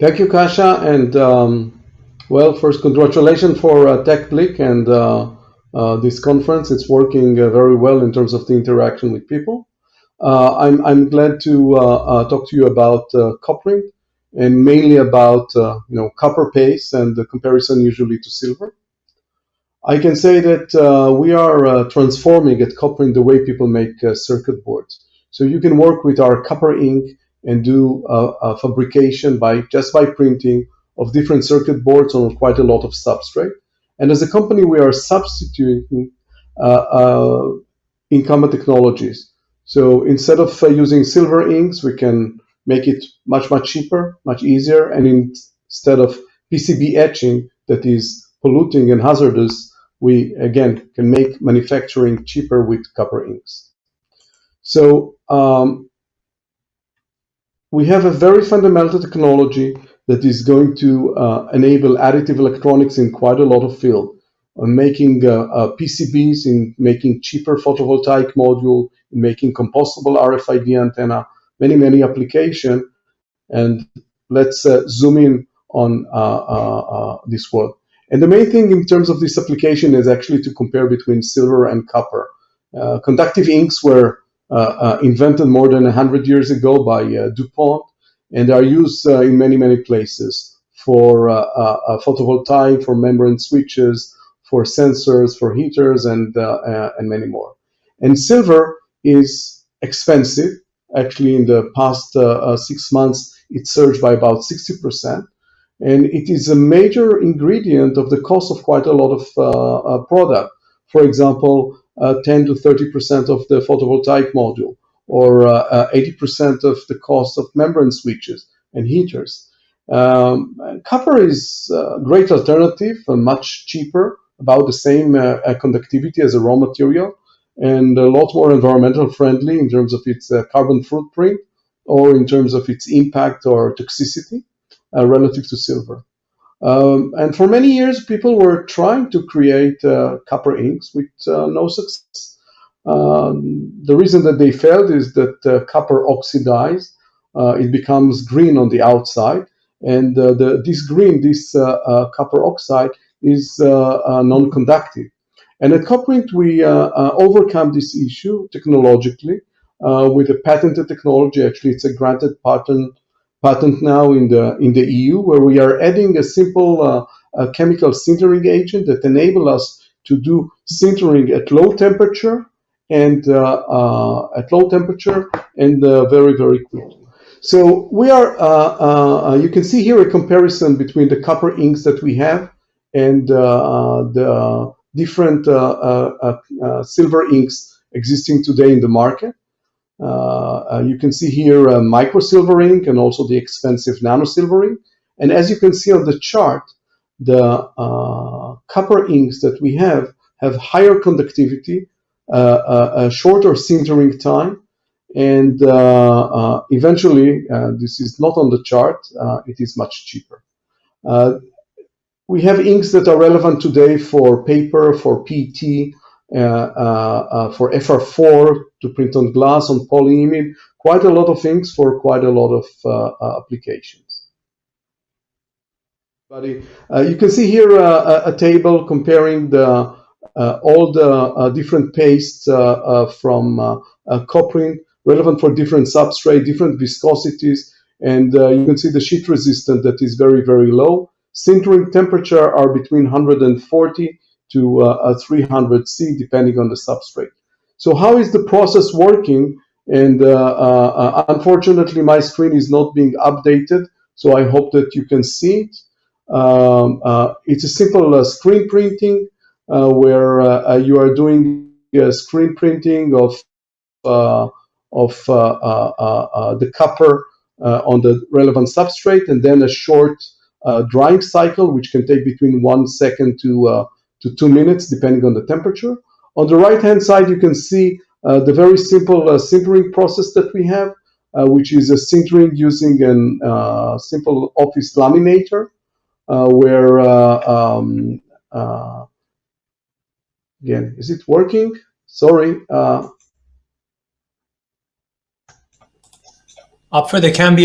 Thank you, Kasha, and well, first, congratulations for TechBlick and this conference. It's working very well in terms of the interaction with people. I'm glad to talk to you about Copprint and mainly about copper paste and the comparison usually to silver. I can say that we are transforming at Copprint the way people make circuit boards. So you can work with our copper ink and do fabrication by printing of different circuit boards on quite a lot of substrate. And as a company, we are substituting incumbent technologies. So instead of using silver inks, we can make it much cheaper, much easier. And instead of PCB etching that is polluting and hazardous, we again can make manufacturing cheaper with copper inks. So we have a very fundamental technology that is going to enable additive electronics in quite a lot of field, on making PCBs, in making cheaper photovoltaic module, in making compostable RFID antenna, many applications. And let's zoom in on this world. And the main thing in terms of this application is actually to compare between silver and copper. Conductive inks were invented more than 100 years ago by DuPont, and are used in many places for photovoltaic, for membrane switches, for sensors, for heaters, and many more. And silver is expensive. Actually, in the past 6 months, it surged by about 60%. And it is a major ingredient of the cost of quite a lot of product. For example, 10 to 30% of the photovoltaic module, or 80% of the cost of membrane switches and heaters. Copper is a great alternative, much cheaper, about the same conductivity as a raw material, and a lot more environmental friendly in terms of its carbon footprint, or in terms of its impact or toxicity relative to silver. And for many years, people were trying to create copper inks with no success. The reason that they failed is that copper oxidized. It becomes green on the outside, and this copper oxide is non-conductive. And at Copprint, we overcome this issue technologically with a patented technology. Actually, it's a granted patent now in the EU, where we are adding a simple chemical sintering agent that enable us to do sintering at low temperature and very quickly. So we are. You can see here a comparison between the copper inks that we have and the different silver inks existing today in the market. You can see here micro silver ink and also the expensive nano silver ink. And as you can see on the chart, the copper inks that we have higher conductivity, a shorter sintering time, and eventually, this is not on the chart, it is much cheaper. We have inks that are relevant today for paper, for PET, for FR4 to print on glass, on polyimide, quite a lot of inks for quite a lot of applications. You can see here a table comparing all the different pastes from Copprint, relevant for different substrate, different viscosities, and you can see the sheet resistance that is very low. Sintering temperature are between 140 to 300 C, depending on the substrate. So how is the process working? And unfortunately, my screen is not being updated, so I hope that you can see it. It's a simple screen printing where you are doing screen printing of the copper on the relevant substrate, and then a short drying cycle, which can take between 1 second to 2 minutes, depending on the temperature. On the right-hand side, you can see the very simple sintering process that we have, which is a sintering using a simple office laminator, where, again, is it working? Sorry. Ofer, there can be